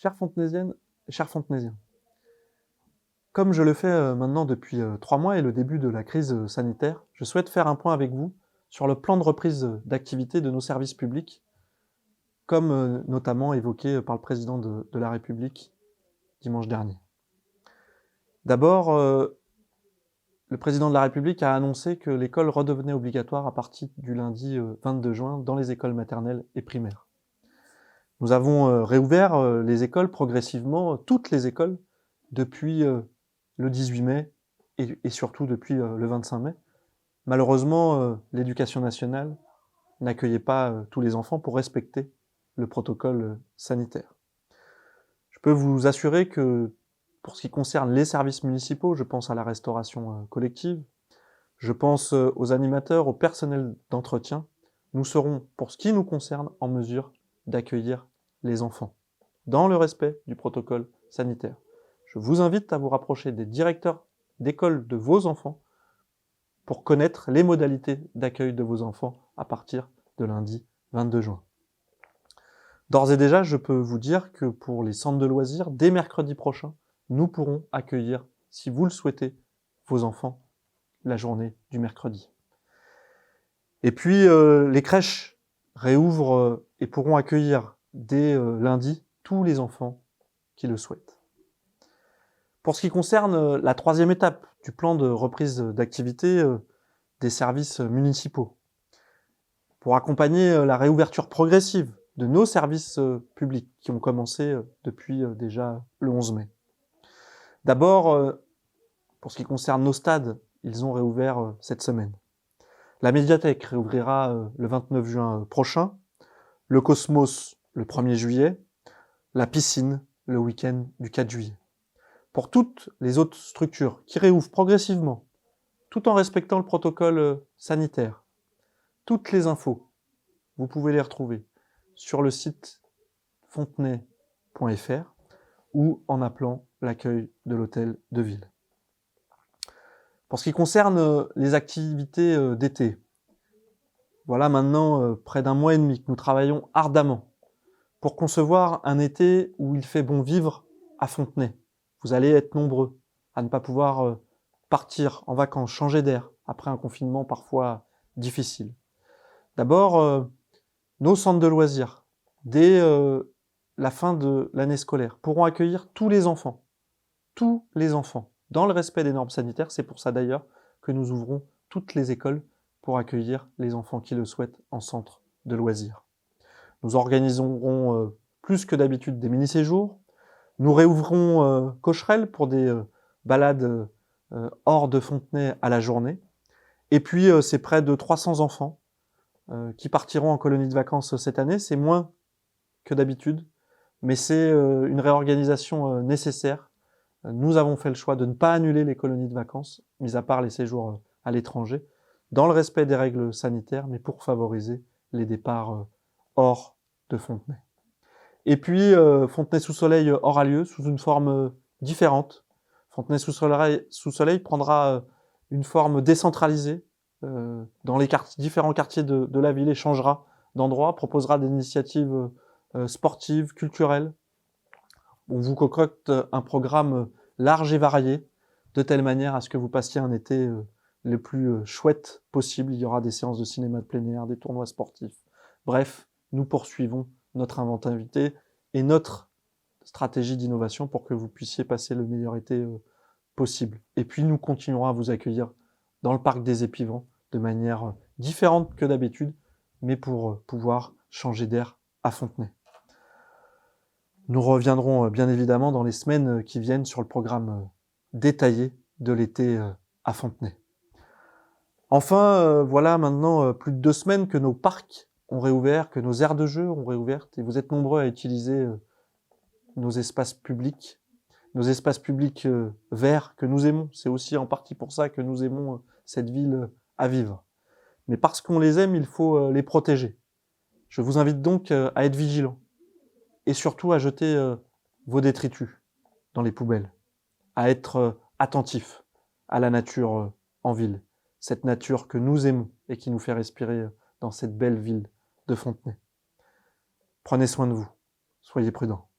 Chères Fontenaisiennes, chers Fontenaisiens, comme je le fais maintenant depuis 3 mois et le début de la crise sanitaire, je souhaite faire un point avec vous sur le plan de reprise d'activité de nos services publics, comme notamment évoqué par le président de la République dimanche dernier. D'abord, le président de la République a annoncé que l'école redevenait obligatoire à partir du lundi 22 juin dans les écoles maternelles et primaires. Nous avons réouvert les écoles progressivement, toutes les écoles, depuis le 18 mai et surtout depuis le 25 mai. Malheureusement, l'éducation nationale n'accueillait pas tous les enfants pour respecter le protocole sanitaire. Je peux vous assurer que pour ce qui concerne les services municipaux, je pense à la restauration collective, je pense aux animateurs, au personnel d'entretien, nous serons, pour ce qui nous concerne, en mesure d'accueillir les enfants, dans le respect du protocole sanitaire. Je vous invite à vous rapprocher des directeurs d'école de vos enfants pour connaître les modalités d'accueil de vos enfants à partir de lundi 22 juin. D'ores et déjà, je peux vous dire que pour les centres de loisirs, dès mercredi prochain, nous pourrons accueillir, si vous le souhaitez, vos enfants la journée du mercredi. Et puis, les crèches réouvrent et pourront accueillir dès lundi tous les enfants qui le souhaitent. Pour ce qui concerne la troisième étape du plan de reprise d'activité des services municipaux, pour accompagner la réouverture progressive de nos services publics qui ont commencé depuis déjà le 11 mai. D'abord, pour ce qui concerne nos stades, ils ont réouvert cette semaine. La médiathèque réouvrira le 29 juin prochain, le Cosmos le 1er juillet, la piscine le week-end du 4 juillet. Pour toutes les autres structures qui réouvrent progressivement, tout en respectant le protocole sanitaire, toutes les infos, vous pouvez les retrouver sur le site fontenay.fr ou en appelant l'accueil de l'hôtel de ville. Pour ce qui concerne les activités d'été, voilà maintenant près d'un mois et demi que nous travaillons ardemment pour concevoir un été où il fait bon vivre à Fontenay. Vous allez être nombreux à ne pas pouvoir partir en vacances, changer d'air après un confinement parfois difficile. D'abord, nos centres de loisirs, dès la fin de l'année scolaire, pourront accueillir tous les enfants, dans le respect des normes sanitaires. C'est pour ça d'ailleurs que nous ouvrons toutes les écoles pour accueillir les enfants qui le souhaitent en centre de loisirs. Nous organiserons plus que d'habitude des mini-séjours. Nous réouvrons Cocherel pour des balades hors de Fontenay à la journée. Et puis, c'est près de 300 enfants qui partiront en colonie de vacances cette année. C'est moins que d'habitude, mais c'est une réorganisation nécessaire. Nous avons fait le choix de ne pas annuler les colonies de vacances, mis à part les séjours à l'étranger, dans le respect des règles sanitaires, mais pour favoriser les départs hors de Fontenay. Et puis, Fontenay sous soleil aura lieu sous une forme différente. Fontenay sous soleil prendra une forme décentralisée dans les différents quartiers de la ville et changera d'endroit, proposera des initiatives sportives, culturelles. On vous concocte un programme large et varié, de telle manière à ce que vous passiez un été le plus chouette possible. Il y aura des séances de cinéma de plein air, des tournois sportifs. Bref, nous poursuivons notre inventivité et notre stratégie d'innovation pour que vous puissiez passer le meilleur été possible. Et puis nous continuerons à vous accueillir dans le parc des Épivants de manière différente que d'habitude, mais pour pouvoir changer d'air à Fontenay. Nous reviendrons bien évidemment dans les semaines qui viennent sur le programme détaillé de l'été à Fontenay. Enfin, voilà maintenant plus de 2 semaines que nos parcs ont réouvert, que nos aires de jeu ont réouvert, et vous êtes nombreux à utiliser nos espaces publics verts que nous aimons. C'est aussi en partie pour ça que nous aimons cette ville à vivre. Mais parce qu'on les aime, il faut les protéger. Je vous invite donc à être vigilants et surtout à jeter vos détritus dans les poubelles, à être attentifs à la nature en ville, cette nature que nous aimons et qui nous fait respirer dans cette belle ville de Fontenay. Prenez soin de vous, soyez prudents.